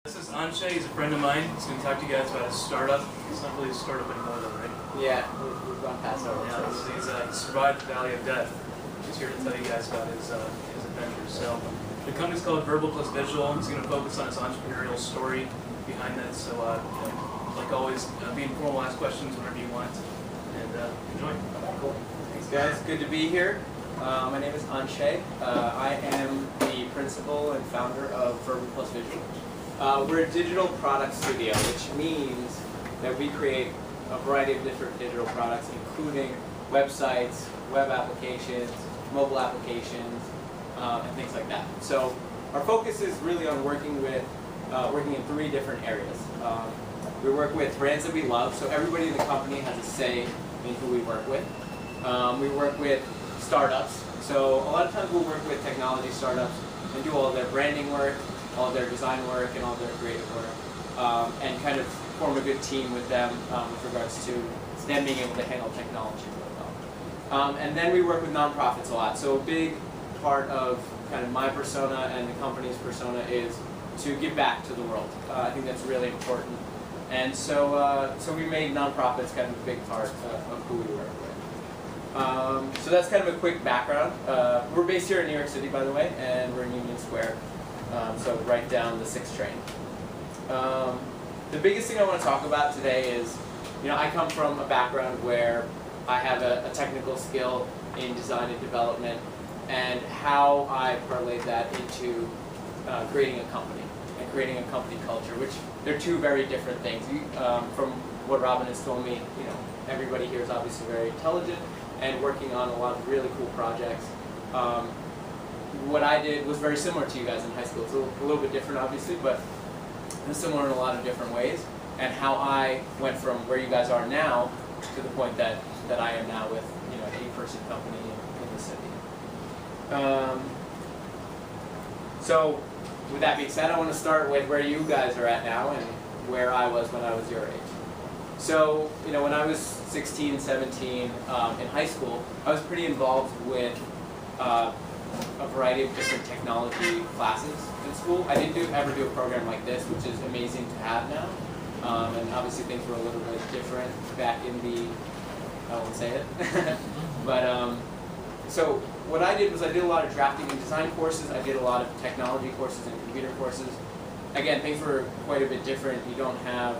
This is Anshey. He's a friend of mine. He's going to talk to you guys about a startup. It's not really a startup anymore, though, right? Yeah, we've gone past our Yeah, he's survived the Valley of Death. He's here to tell you guys about his adventures. So, the company's called Verbal Plus Visual. He's going to focus on his entrepreneurial story behind that. So, like always, be informal, ask questions whenever you want, and enjoy. Cool. Thanks, guys. Good to be here. My name is Anshey. I am the principal and founder of Verbal Plus Visual. We're a digital product studio, which means that we create a variety of different digital products, including websites, web applications, mobile applications, and things like that. So our focus is really on working in three different areas. We work with brands that we love, so everybody in the company has a say in who we work with. We work with startups, so a lot of times we'll work with technology startups and do all of their branding work, all of their design work, and all of their creative work, and kind of form a good team with them with regards to them being able to handle technology really well. And then we work with nonprofits a lot, so a big part of kind of my persona and the company's persona is to give back to the world. I think that's really important. And so, we made nonprofits kind of a big part of who we work with. So that's kind of a quick background. We're based here in New York City, by the way, and we're in Union Square, so right down the 6th train. The biggest thing I want to talk about today is, I come from a background where I have a technical skill in design and development, and how I parlayed that into creating a company and creating a company culture, which they're two very different things. From what Robin has told me, everybody here is obviously very intelligent and working on a lot of really cool projects. What I did was very similar to you guys in high school. It's a little bit different, obviously, but it's similar in a lot of different ways. And how I went from where you guys are now to the point that I am now with an 8-person company in the city. So with that being said, I want to start with where you guys are at now and where I was when I was your age. So, when I was 16, 17 in high school, I was pretty involved with a variety of different technology classes in school. I didn't ever do a program like this, which is amazing to have now. And obviously things were a little bit different back in the, I won't say it. But so what I did was I did a lot of drafting and design courses. I did a lot of technology courses and computer courses. Again, things were quite a bit different. You don't have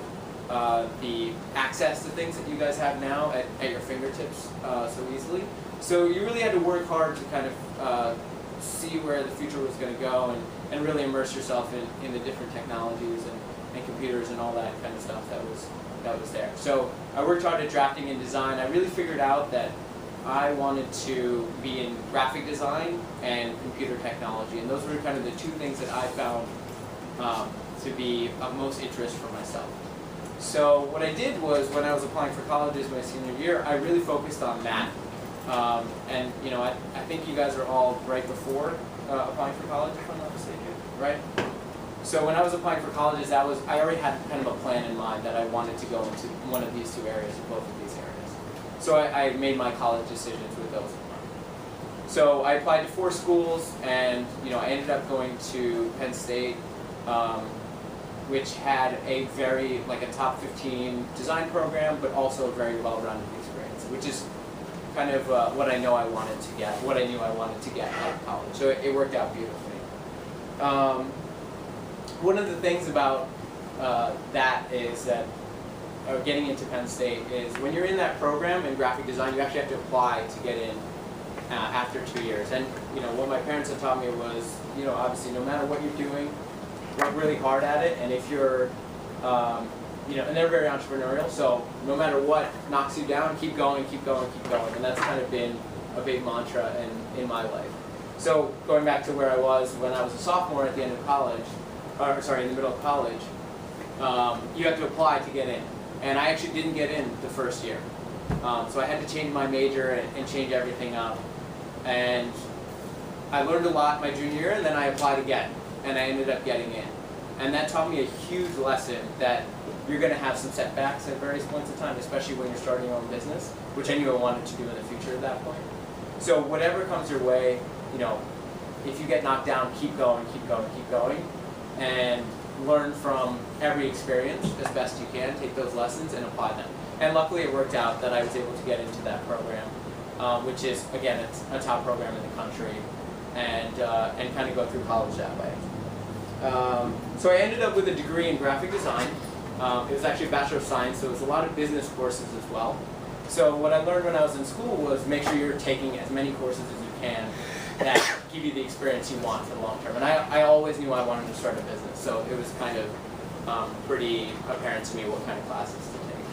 the access to things that you guys have now at your fingertips so easily. So you really had to work hard to kind of see where the future was going to go and really immerse yourself in the different technologies and computers and all that kind of stuff that was there. So I worked hard at drafting and design. I really figured out that I wanted to be in graphic design and computer technology, and those were kind of the two things that I found to be of most interest for myself. So what I did was, when I was applying for colleges my senior year, I really focused on that. And I think you guys are all right before applying for college, if I'm not mistaken, right? So when I was applying for colleges, I already had kind of a plan in mind that I wanted to go into one of these two areas, or both of these areas. So I made my college decisions with those in mind. So I applied to 4 schools, and I ended up going to Penn State, which had a very, a top 15 design program, but also a very well-rounded experience, which is kind of what I knew I wanted to get out of college. So it worked out beautifully. One of the things about that is that getting into Penn State is when you're in that program in graphic design, you actually have to apply to get in after 2 years. And what my parents had taught me was, obviously no matter what you're doing, work really hard at it, and if you're, and they're very entrepreneurial, so no matter what knocks you down, keep going, keep going, keep going, and that's kind of been a big mantra in my life. So going back to where I was when I was a sophomore at the end of college, in the middle of college, you have to apply to get in, and I actually didn't get in the first year, so I had to change my major and change everything up, and I learned a lot my junior year, and then I applied again. And I ended up getting in. And that taught me a huge lesson that you're going to have some setbacks at various points in time, especially when you're starting your own business, which I knew I wanted to do in the future at that point. So whatever comes your way, if you get knocked down, keep going, keep going, keep going. And learn from every experience as best you can, take those lessons and apply them. And luckily it worked out that I was able to get into that program, which is, again, it's a top program in the country, and kind of go through college that way. So I ended up with a degree in graphic design. It was actually a Bachelor of Science, so it was a lot of business courses as well. So what I learned when I was in school was make sure you're taking as many courses as you can that give you the experience you want for the long term. And I always knew I wanted to start a business, so it was kind of pretty apparent to me what kind of classes to take.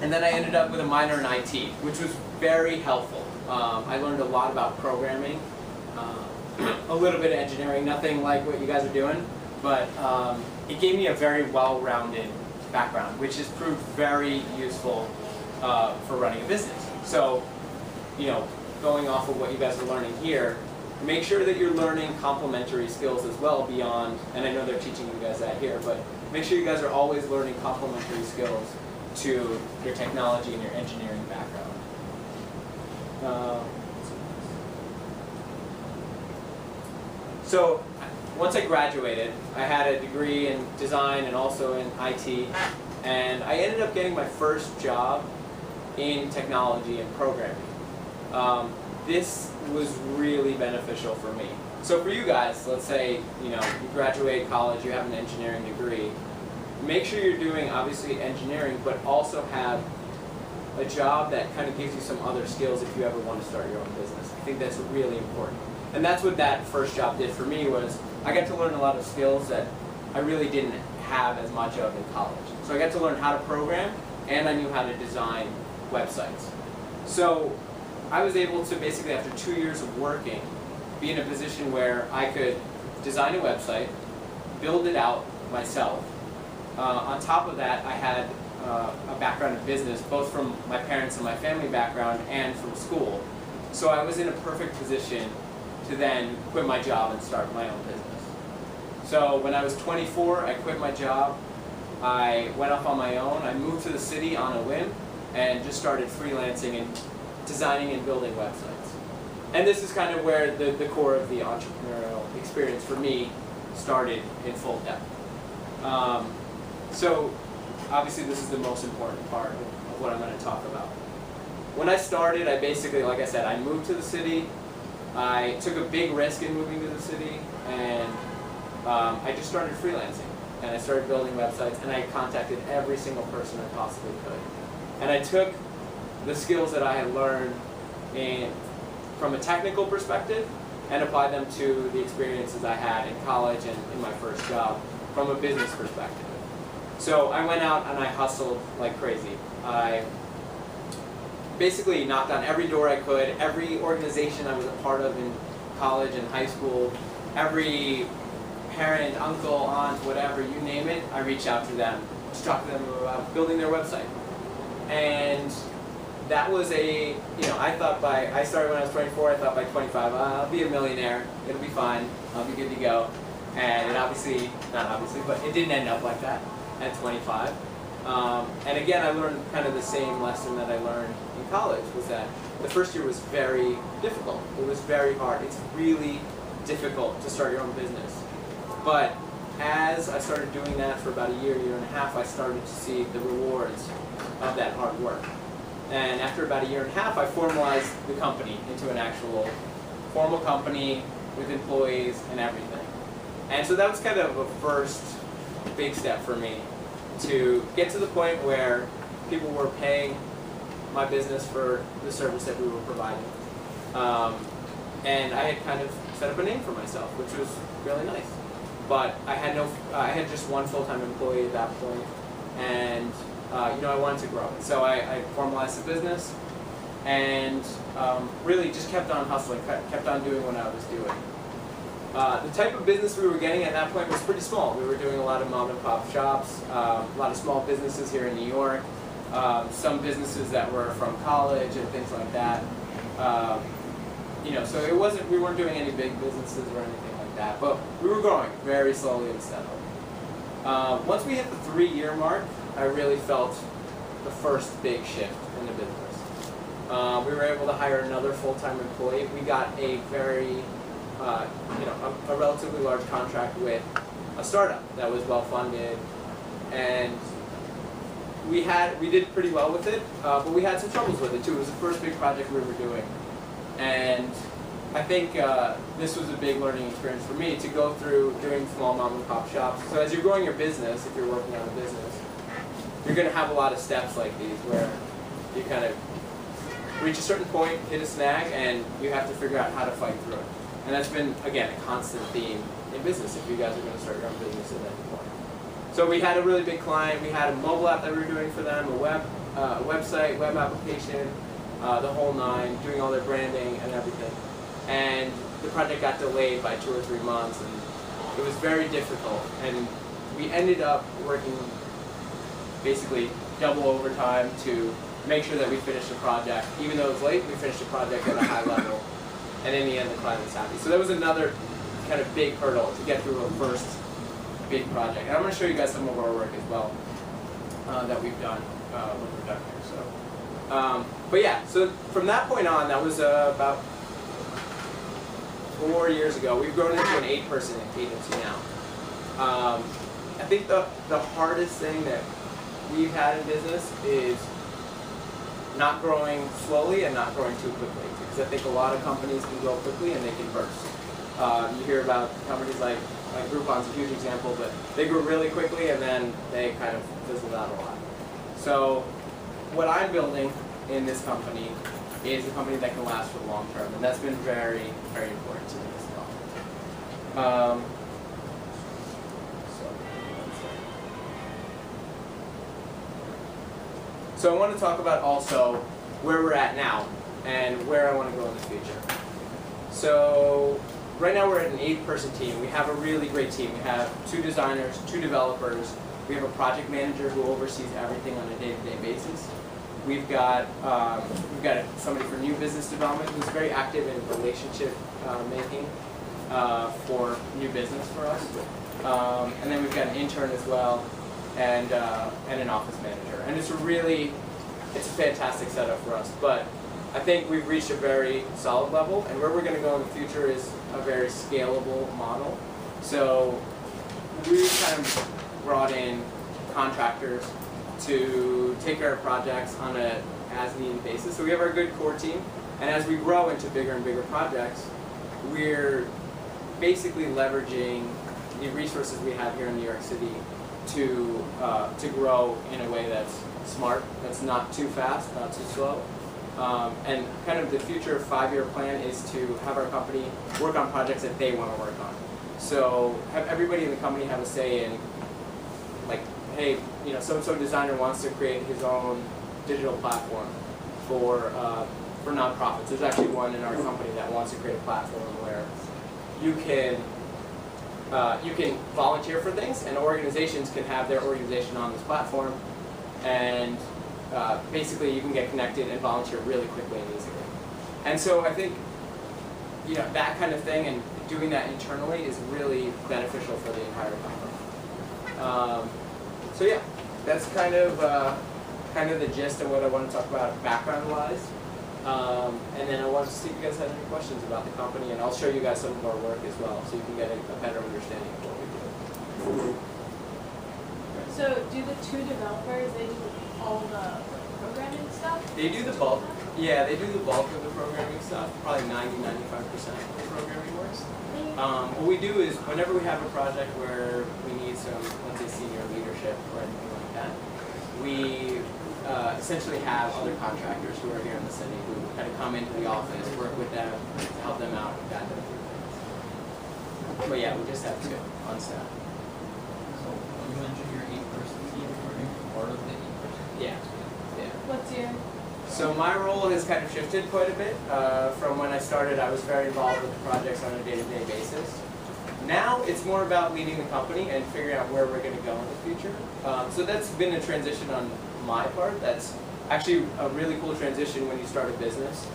And then I ended up with a minor in IT, which was very helpful. I learned a lot about programming, a little bit of engineering, nothing like what you guys are doing, but it gave me a very well-rounded background, which has proved very useful for running a business. So, you know, going off of what you guys are learning here, make sure that you're learning complementary skills as well beyond, and I know they're teaching you guys that here, but make sure you guys are always learning complementary skills to your technology and your engineering background. So once I graduated, I had a degree in design and also in IT, and I ended up getting my first job in technology and programming. This was really beneficial for me. So for you guys, let's say you graduate college, you have an engineering degree. Make sure you're doing obviously engineering, but also have a job that kind of gives you some other skills if you ever want to start your own business. I think that's really important. And that's what that first job did for me, was I got to learn a lot of skills that I really didn't have as much of in college. So I got to learn how to program, and I knew how to design websites. So I was able to basically, after 2 years of working, be in a position where I could design a website, build it out myself. On top of that, I had a background in business, both from my parents and my family background and from school. So I was in a perfect position to then quit my job and start my own business. So when I was 24, I quit my job. I went off on my own. I moved to the city on a whim and just started freelancing and designing and building websites. And this is kind of where the core of the entrepreneurial experience for me started in full depth. So obviously this is the most important part of what I'm going to talk about. When I started, I basically, like I said, I moved to the city. I took a big risk in moving to the city, and I just started freelancing. And I started building websites, and I contacted every single person I possibly could. And I took the skills that I had learned from a technical perspective and applied them to the experiences I had in college and in my first job from a business perspective. So I went out and I hustled like crazy. I basically knocked on every door I could, every organization I was a part of in college and high school, every parent, uncle, aunt, whatever, you name it, I reached out to them to talk to them about building their website. And that was I started when I was 24, I thought by 25, I'll be a millionaire, it'll be fine, I'll be good to go. And it but it didn't end up like that at 25. And again, I learned kind of the same lesson that I learned in college, was that the first year was very difficult. It was very hard. It's really difficult to start your own business. But as I started doing that for about a year and a half, I started to see the rewards of that hard work. And after about a year and a half, I formalized the company into an actual formal company with employees and everything. And so that was kind of a first big step for me, to get to the point where people were paying my business for the service that we were providing. And I had kind of set up a name for myself, which was really nice. But I had just one full-time employee at that point, and I wanted to grow it. So I formalized the business, and really just kept on hustling, kept on doing what I was doing. The type of business we were getting at that point was pretty small. We were doing a lot of mom and pop shops, a lot of small businesses here in New York, some businesses that were from college and things like that. So we weren't doing any big businesses or anything like that, but we were growing very slowly and steadily. Once we hit the 3-year mark, I really felt the first big shift in the business. We were able to hire another full-time employee. We got a very a relatively large contract with a startup that was well funded, and we did pretty well with it, but we had some troubles with it too. It was the first big project we were doing, and I think this was a big learning experience for me to go through doing small mom and pop shops. So as you're growing your business, if you're working on a business, you're going to have a lot of steps like these where you kind of reach a certain point, hit a snag, and you have to figure out how to fight through it. And that's been, again, a constant theme in business if you guys are going to start your own business at any point. So we had a really big client. We had a mobile app that we were doing for them, a website, web application, the whole nine, doing all their branding and everything. And the project got delayed by 2 or 3 months, and it was very difficult. And we ended up working basically double overtime to make sure that we finished the project. Even though it was late, we finished the project at a high level, and in the end the client was happy. So that was another kind of big hurdle to get through a first big project. And I'm going to show you guys some of our work as well that we've done when we're done here. So, but yeah, so from that point on, that was about 4 years ago. We've grown into an 8-person agency now. I think the hardest thing that we've had in business is not growing slowly and not growing too quickly. Because I think a lot of companies can grow quickly and they can burst. You hear about companies like Groupon's a huge example, but they grew really quickly and then they kind of fizzled out a lot. So what I'm building in this company is a company that can last for the long term, and that's been very, very important to me as well. So I want to talk about also where we're at now and where I want to go in the future. So right now we're at an 8-person team. We have a really great team. We have 2 designers, 2 developers. We have a project manager who oversees everything on a day-to-day basis. We've got somebody for new business development who's very active in relationship making for new business for us. And then we've got an intern as well, and an office manager. And it's a fantastic setup for us. But I think we've reached a very solid level, and where we're going to go in the future is a very scalable model. So we kind of brought in contractors to take care of projects on a as-needed basis. So we have our good core team, and as we grow into bigger and bigger projects, we're basically leveraging the resources we have here in New York City to grow in a way that's smart, that's not too fast, not too slow. And kind of the future 5-year plan is to have our company work on projects that they want to work on. So have everybody in the company have a say in, like, hey, so-and-so designer wants to create his own digital platform for nonprofits. There's actually one in our company that wants to create a platform where you can volunteer for things, and organizations can have their organization on this platform, and basically you can get connected and volunteer really quickly and easily. And so I think that kind of thing and doing that internally is really beneficial for the entire company. So yeah, that's kind of the gist of what I want to talk about background-wise. And then I want to see if you guys have any questions about the company, and I'll show you guys some of our work as well, so you can get a better understanding of what we do. So do the 2 developers, they do all the programming stuff? They do the bulk. Yeah, they do the bulk of the programming stuff, probably 90-95% of the programming works. What we do is, whenever we have a project where we need some, let's say, senior leadership or anything like that, we essentially have other contractors who are here in the city who kind of come into the office, work with them, to help them out, and guide them through things. But yeah, we just have 2 on staff. So you mentioned your 8-person team. Are you part of the 8-person team? Yeah. What's your? So my role has kind of shifted quite a bit. From when I started, I was very involved with the projects on a day-to-day basis. Now it's more about leading the company and figuring out where we're going to go in the future. So that's been a transition on my part. That's actually a really cool transition when you start a business,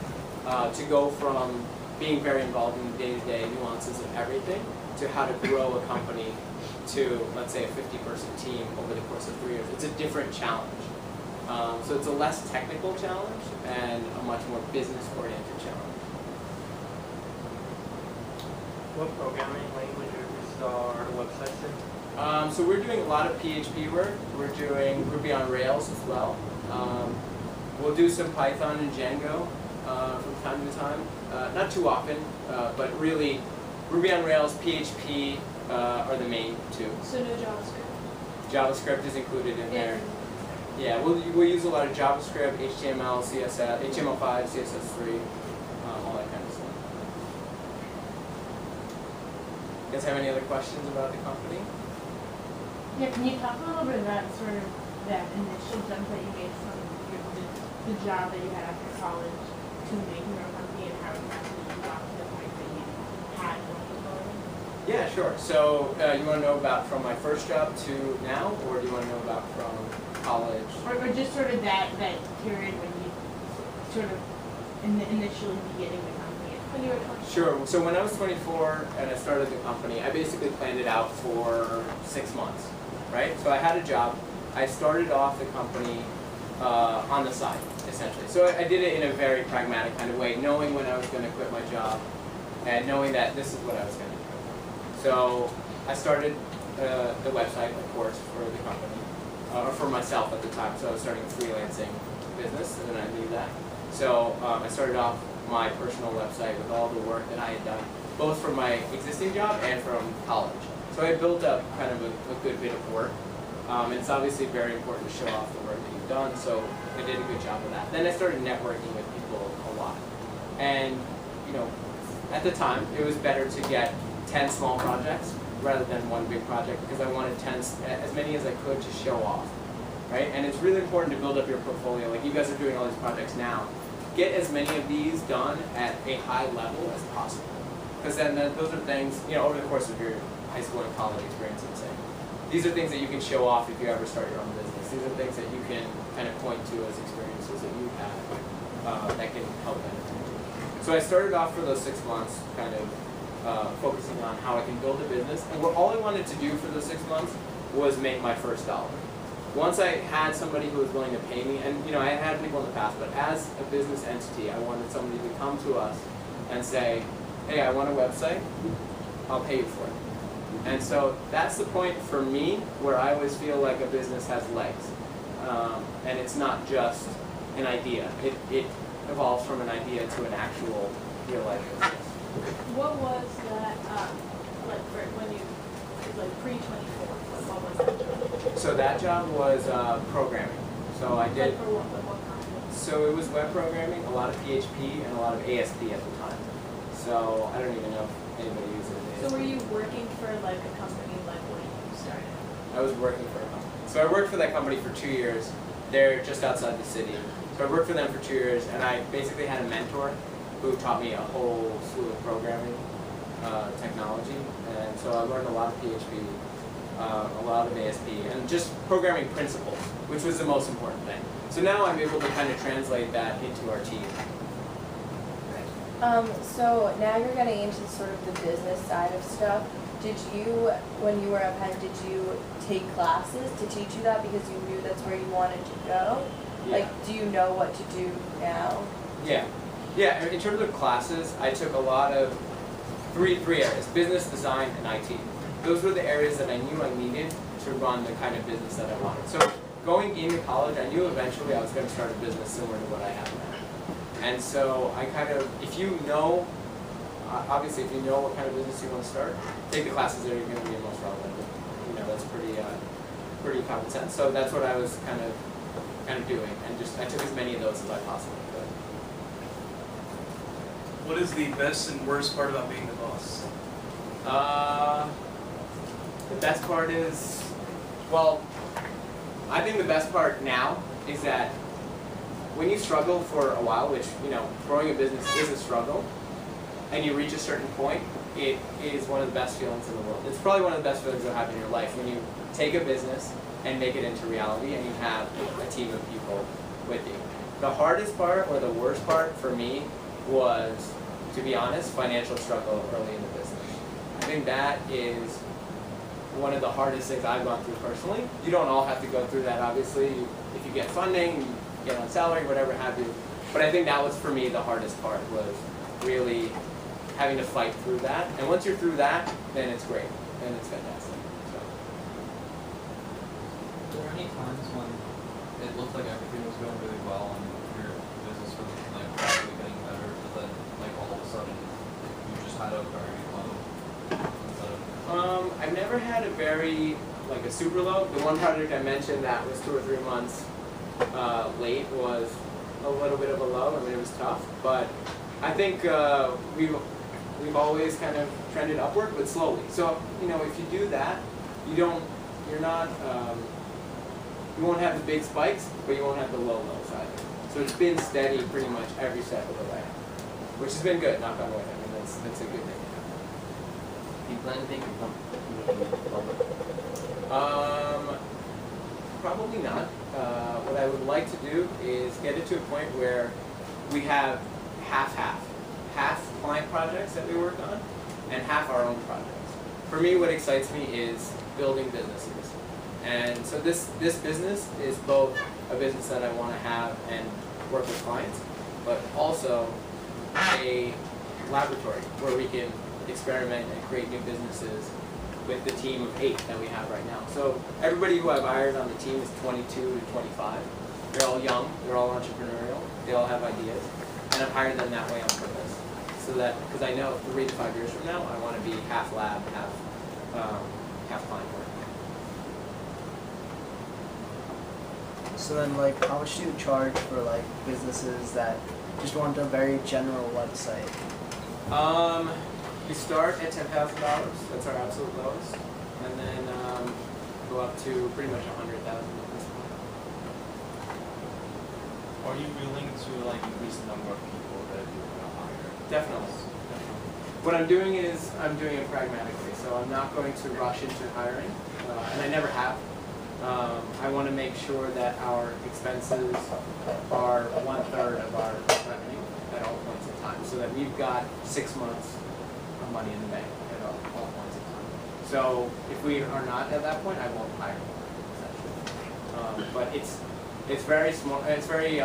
to go from being very involved in the day-to-day nuances of everything to how to grow a company to, let's say, a 50-person team over the course of 3 years. It's a different challenge. So it's a less technical challenge and a much more business-oriented challenge. What programming languages are the websites in? So we're doing a lot of PHP work. We're doing Ruby on Rails as well. We'll do some Python and Django from time to time. Not too often, but really Ruby on Rails, PHP are the main two. So no JavaScript? JavaScript is included in there. Yeah, we'll use a lot of JavaScript, HTML, CSS, HTML5, CSS3, all that kind of stuff. You guys have any other questions about the company? Yeah, can you talk a little bit about sort of that initial jump that you made from the job that you had after college to making your own company and how exactly you got to the point that you had one employee? Yeah, sure. So you want to know about from my first job to now, or do you want to know about from college? Or just sort of that period when you sort of initially beginning the company when you were 24? Sure. So when I was 24 and I started the company, I basically planned it out for 6 months, right? So I had a job. I started off the company on the side, essentially. So I did it in a very pragmatic kind of way, knowing when I was going to quit my job and knowing that this is what I was going to do. So I started the website, of course, for the company, or for myself at the time. So I was starting a freelancing business, and then I knew that. So I started off my personal website with all the work that I had done, both from my existing job and from college. So I built up kind of a good bit of work. And it's obviously very important to show off the work that you've done, so I did a good job of that. Then I started networking with people a lot. And, you know, at the time, it was better to get 10 small projects rather than one big project because I wanted as many as I could to show off, right? And it's really important to build up your portfolio. Like you guys are doing all these projects now. Get as many of these done at a high level as possible. Because then those are things, you know, over the course of your high school and college experience, I'm saying. These are things that you can show off if you ever start your own business. These are things that you can kind of point to as experiences that you have that can help benefit you. So I started off for those 6 months kind of focusing on how I can build a business. And all I wanted to do for those 6 months was make my first dollar. Once I had somebody who was willing to pay me, and you know, I had people in the past, but as a business entity, I wanted somebody to come to us and say, hey, I want a website, I'll pay you for it. And so that's the point for me where I always feel like a business has legs. And it's not just an idea. It evolves from an idea to an actual real life business. What was that, like for when you, like pre-24, what was that job? So that job was programming. So I did, Like for what kind of? so it was web programming, a lot of PHP, and a lot of ASP at the time. So I don't even know if anybody uses ASP. So were you working for like a company like when you started? I was working for a company. So I worked for that company for 2 years. They're just outside the city. So I worked for them for 2 years, and I basically had a mentor who taught me a whole slew of programming technology. And so I learned a lot of PHP, a lot of ASP, and just programming principles, which was the most important thing. So now I'm able to kind of translate that into our team. So now you're getting into sort of the business side of stuff. Did you, when you were at Penn, did you take classes to teach you that because you knew that's where you wanted to go? Yeah. Like, do you know what to do now? Yeah. Yeah, in terms of classes, I took a lot of three areas, business, design, and IT. Those were the areas that I knew I needed to run the kind of business that I wanted. So going into college, I knew eventually I was going to start a business similar to what I have now. And so I kind of, if you know, obviously if you know what kind of business you want to start, take the classes that are going to be most relevant. You know, that's pretty common sense. So that's what I was kind of doing, and just I took as many of those as I possibly could. What is the best and worst part about being the boss? The best part is, well, I think the best part now is that when you struggle for a while, which, you know, growing a business is a struggle, and you reach a certain point, it is one of the best feelings in the world. It's probably one of the best feelings you'll have in your life when you take a business and make it into reality and you have a team of people with you. The hardest part or the worst part for me was, to be honest, financial struggle early in the business. I think that is one of the hardest things I've gone through personally. You don't all have to go through that, obviously. If you get funding, you get on salary, whatever have you. But I think that was, for me, the hardest part, was really having to fight through that. And once you're through that, then it's great, then it's fantastic. So. Were there any times when it looked like everything was going really well and your business was like rapidly getting better, but then like all of a sudden you just had a very low instead of? I've never had a a super low. The one project I mentioned that was 2 or 3 months late was a little bit of a low. I mean, it was tough, but I think we've always kind of trended upward, but slowly. So you know, if you do that, you won't have the big spikes, but you won't have the low lows either. So it's been steady pretty much every step of the way, which has been good. Knock on wood. I mean, that's a good thing. Do you plan to make your company public? Probably not. What I would like to do is get it to a point where we have half client projects that we work on and half our own projects. For me, what excites me is building businesses. And so this business is both a business that I want to have and work with clients, but also a laboratory where we can experiment and create new businesses with the team of 8 that we have right now. So everybody who I've hired on the team is 22 to 25. They're all young, they're all entrepreneurial, they all have ideas, and I've hired them that way on purpose. So that, because I know 3 to 5 years from now, I want to be half lab, half client work. So then, like, how much do you charge for like businesses that just want a very general website? We start at $10,000. That's our absolute lowest, and then go up to pretty much $100,000 at this point. Are you willing to like increase the number of people that you're going to hire? Definitely. What I'm doing is I'm doing it pragmatically. So I'm not going to rush into hiring, and I never have. I want to make sure that our expenses are 1/3 of our revenue at all points in time, so that we've got 6 months of money in the bank at all points in time. So if we are not at that point, I won't hire, essentially. But it's very small. It's very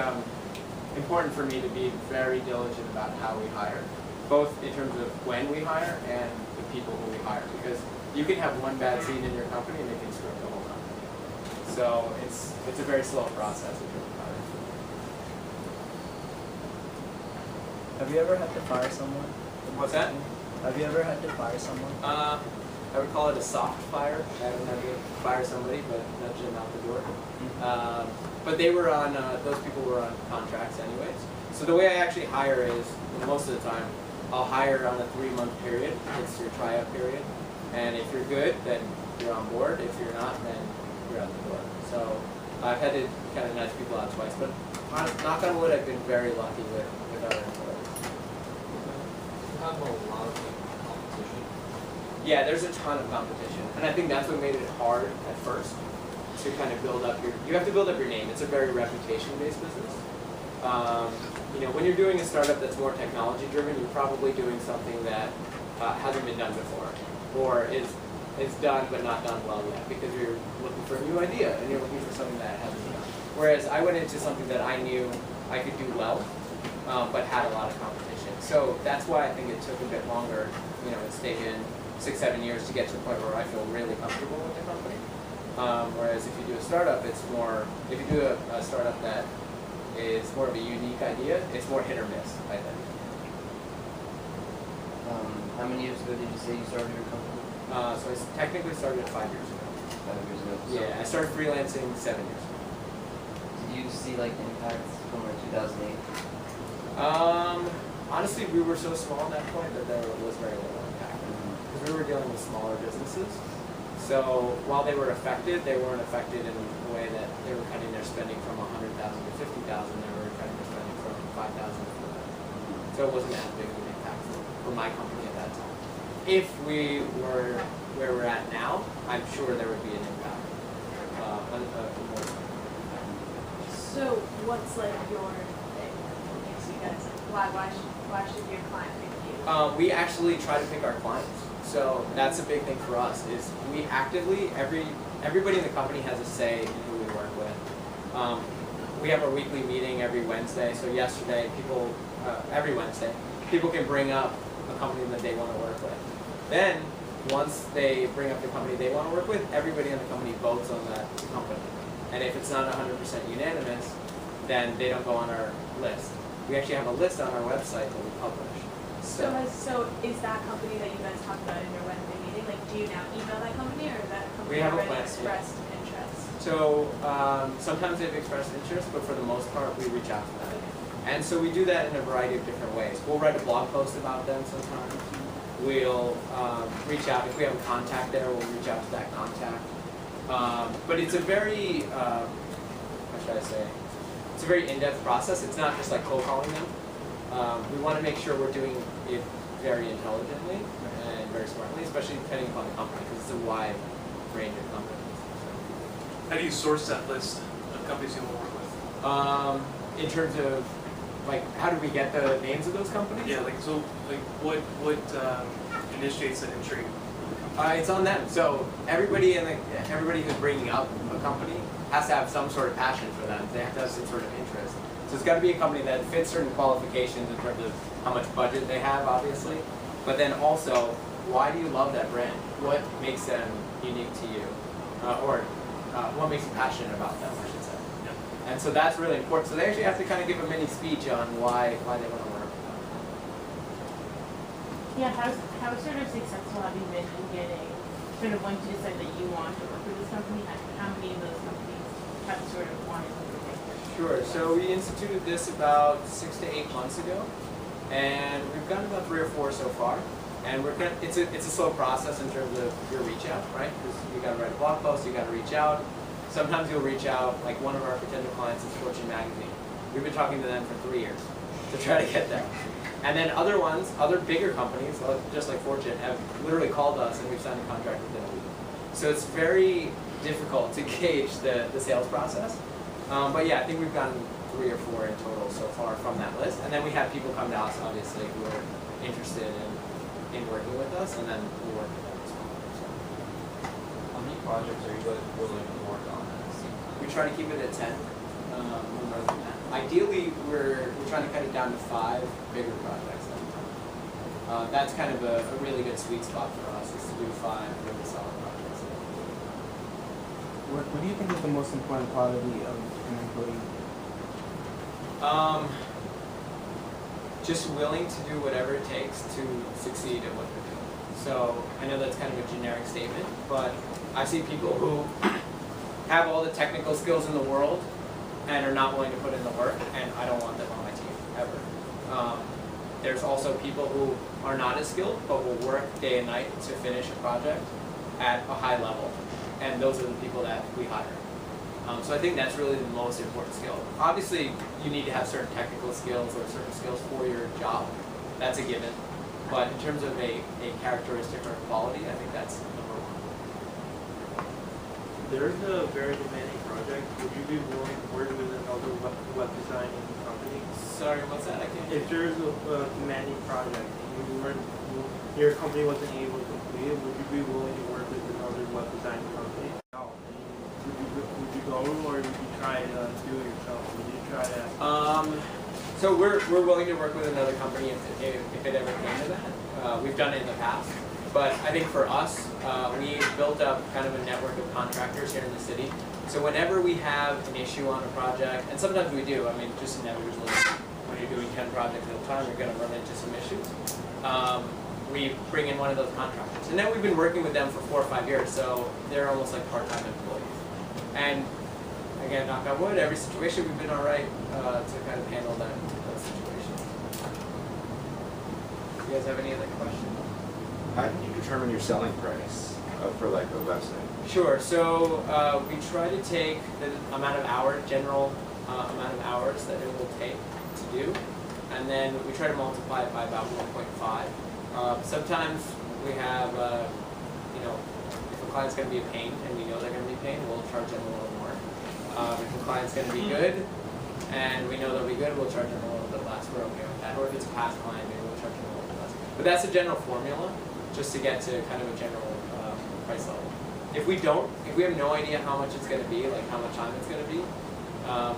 important for me to be very diligent about how we hire, both in terms of when we hire and the people who we hire, because you can have one bad seed in your company and it can screw up the whole company. So it's a very slow process in terms of hiring. Have you ever had to fire someone? What's that? Have you ever had to fire someone? I would call it a soft fire. I haven't had to fire somebody, but nudge them out the door. But they were on, those people were on contracts anyways. So the way I actually hire is, most of the time, I'll hire on a 3-month period. It's your tryout period. And if you're good, then you're on board. If you're not, then you're out the door. So I've had to kind of nudge people out twice. But knock on wood, I've been very lucky with our employees. You have a lot of like, competition. Yeah, there's a ton of competition. And I think that's what made it hard at first to kind of build up you have to build up your name. It's a very reputation-based business. You know, when you're doing a startup that's more technology-driven, you're probably doing something that hasn't been done before, or is done but not done well yet, because you're looking for a new idea and you're looking for something that hasn't been done. Whereas I went into something that I knew I could do well, but had a lot of competition. So that's why I think it took a bit longer. You know, it's taken 6-7 years to get to the point where I feel really comfortable with the company. Whereas if you do a startup, it's more, if you do a startup that is more of a unique idea, it's more hit or miss, I think. How many years ago did you say you started your company? So I technically started 5 years ago. 5 years ago. So Yeah, I started freelancing 7 years ago. did you see like impacts from like 2008? Honestly, we were so small at that point that there was very little impact. Because we were dealing with smaller businesses. So while they were affected, they weren't affected in a way that they were cutting their spending from 100,000 to 50,000. They were cutting their spending from 5,000 to 4,000. So it wasn't as big of an impact for my company at that time. If we were where we're at now, I'm sure there would be an impact. So what's like your thing that makes you guys like, why should your client pick you? We actually try to pick our clients. So that's a big thing for us, is we actively, everybody in the company has a say in who we work with. We have our weekly meeting every Wednesday. So yesterday, every Wednesday, people can bring up a company that they want to work with. Then, once they bring up the company they want to work with, everybody in the company votes on that company. And if it's not 100% unanimous, then they don't go on our list. We actually have a list on our website that we publish. So is that company that you guys talked about in your Wednesday meeting, like do you now email that company or is that company We have a already plan, expressed interest? So sometimes they've expressed interest, but for the most part, we reach out to them. And so we do that in a variety of different ways. We'll write a blog post about them sometimes. We'll reach out, if we have a contact there, we'll reach out to that contact. But it's a very, how should I say, it's a very in-depth process. It's not just like cold calling them. We want to make sure we're doing it very intelligently and very smartly, especially depending upon the company, because it's a wide range of companies. How do you source that list of companies you want to work with? In terms of, like, how do we get the names of those companies? Yeah, like so, like what initiates that intrigue? It's on them. So everybody who's bringing up a company has to have some sort of passion for them. They have to have some sort of interest. So it's got to be a company that fits certain qualifications in terms of how much budget they have, obviously. But then also, why do you love that brand? What makes them unique to you? What makes you passionate about them, I should say. Yeah. And so that's really important. So they actually have to kind of give a mini speech on why they want to work with them. Yeah, how sort of successful have you been in getting, sort of once you decide that you want to work with this company, how many of those companies have sort of wanted to work with you? Sure, so we instituted this about 6 to 8 months ago, and we've gotten about 3 or 4 so far. And it's a slow process in terms of your reach out, right? Because you got to write a blog post, you got to reach out. Sometimes you'll reach out, like one of our potential clients is Fortune magazine. We've been talking to them for 3 years to try to get them. And then other ones, other bigger companies, just like Fortune, have literally called us and we've signed a contract within a week. So it's very difficult to gauge the sales process. But yeah, I think we've gotten 3 or 4 in total so far from that list. And then we have people come to us, obviously, who are interested in working with us, and then we'll work with them as well. So. How many projects are you guys willing to work on at the same time? We try to keep it at 10, no more than that. Ideally, we're trying to cut it down to 5 bigger projects at a time. That's kind of a really good sweet spot for us, is to do 5 really solid projects. What do you think is the most important quality of an employee? Just willing to do whatever it takes to succeed at what they're doing. So I know that's kind of a generic statement, but I see people who have all the technical skills in the world and are not willing to put in the work, and I don't want them on my team, ever. There's also people who are not as skilled, but will work day and night to finish a project at a high level, and those are the people that we hire. So I think that's really the most important skill. Obviously, you need to have certain technical skills or certain skills for your job. That's a given. But in terms of a characteristic or quality, I think that's number 1. There's a very demanding project. Would you be willing to work with another web designing company? Sorry, what's that? I can't. If there's a demanding project and your company wasn't able to complete it, would you be willing to work with another web designing company? Would you go, or would you try to do it yourself? Would you try to? So we're willing to work with another company if it ever came to that. We've done it in the past, but I think for us, we built up kind of a network of contractors here in the city. So whenever we have an issue on a project, and sometimes we do, I mean, just inevitably, when you're doing 10 projects at a time, you're going to run into some issues. We bring in one of those contractors. And then we've been working with them for 4 or 5 years, so they're almost like part-time employees. And again, knock on wood, every situation we've been all right to kind of handle those situations. You guys have any other questions? How do you determine your selling price for like a website? Sure. So we try to take the amount of hours, general amount of hours that it will take to do, and then we try to multiply it by about 1.5. Sometimes we have, if a client's going to be a pain and we know they're going to be a pain, we'll charge them a little more. If a client's going to be good and we know they'll be good, we'll charge them a little bit less. We're okay with that. Or if it's a past client, maybe we'll charge them a little bit less. But that's a general formula, just to get to kind of a general price level. If we have no idea how much it's going to be, like how much time it's going to be,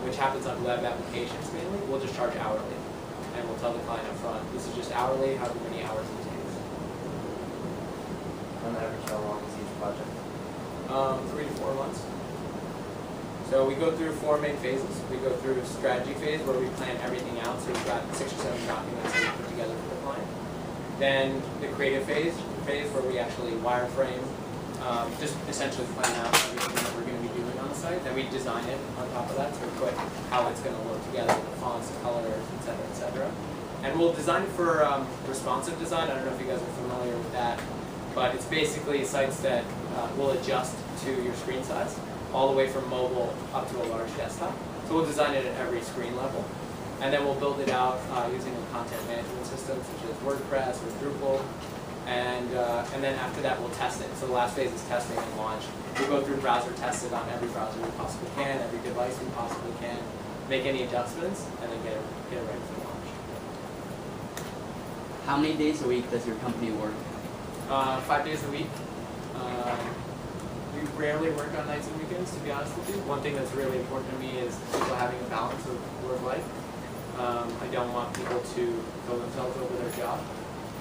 which happens on web applications mainly, we'll just charge hourly. And we'll tell the client up front, this is just hourly, however many hours it takes. On average, how long is each project? 3 to 4 months. So we go through 4 main phases. We go through a strategy phase where we plan everything out. So we've got 6 or 7 documents that we put together for the client. Then the creative phase where we actually wireframe, just essentially plan out everything that we're going to be doing on the site. Then we design it on top of that, so we put how it's going to look together, the fonts, the colors, etc., etc. And we'll design it for responsive design. I don't know if you guys are familiar with that, but it's basically sites that will adjust to your screen size, all the way from mobile up to a large desktop. So we'll design it at every screen level. And then we'll build it out using a content management system such as WordPress or Drupal. And then after that we'll test it. So the last phase is testing and launch. We'll go through browser test it on every browser we possibly can, every device we possibly can, make any adjustments, and then get it ready for launch. How many days a week does your company work? 5 days a week. We rarely work on nights and weekends, to be honest with you. One thing that's really important to me is people having a balance of work life. I don't want people to throw themselves over their job.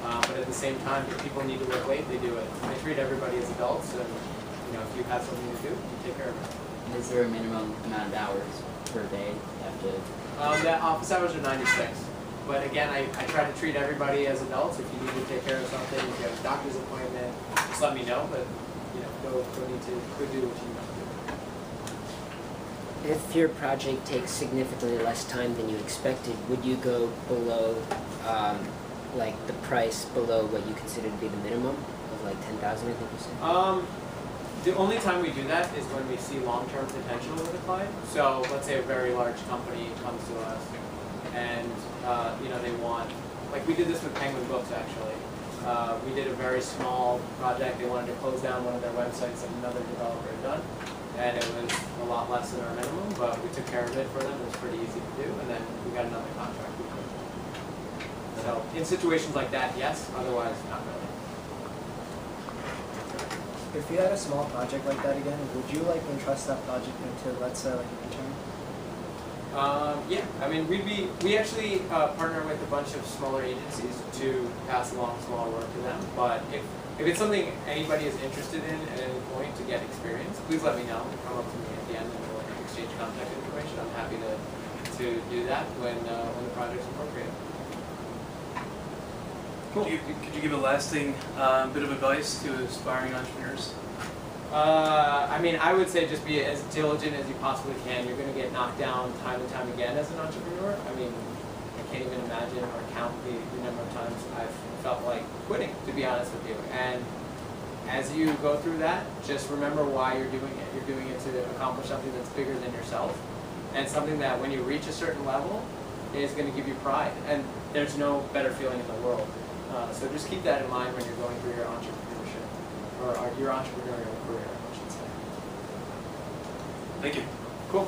But at the same time, if people need to work late, they do it. I treat everybody as adults, and if you have something to do, you take care of it. Is there a minimum amount of hours per day you have to? The office hours are 96. But again, I try to treat everybody as adults. If you need to take care of something, if you have a doctor's appointment, just let me know. But go do what you need to do. If your project takes significantly less time than you expected, would you go below, like the price below what you consider to be the minimum of like 10,000? I think you said. The only time we do that is when we see long-term potential with a client. So let's say a very large company comes to us, and they want, like we did this with Penguin Books actually. We did a very small project. They wanted to close down one of their websites that another developer had done. And it was a lot less than our minimum, but we took care of it for them. It was pretty easy to do, and then we got another contract. So in situations like that, yes. Otherwise, not really. If you had a small project like that again, would you entrust that project into, let's say, an intern? Yeah, I mean, we actually partner with a bunch of smaller agencies to pass along small work to them. But if it's something anybody is interested in at any point to get experience, please let me know. Come up to me at the end and we'll exchange contact information. I'm happy to do that when the project's appropriate. Cool. Could you give a lasting bit of advice to aspiring entrepreneurs? I mean, I would say just be as diligent as you possibly can. You're going to get knocked down time and time again as an entrepreneur. I mean, I can't even imagine or count the number of times I've felt like quitting, to be honest with you. And as you go through that, just remember why you're doing it. You're doing it to accomplish something that's bigger than yourself, and something that when you reach a certain level is going to give you pride. And there's no better feeling in the world. So just keep that in mind when you're going through your entrepreneurship, or your entrepreneurial career, I should say. Thank you. Cool.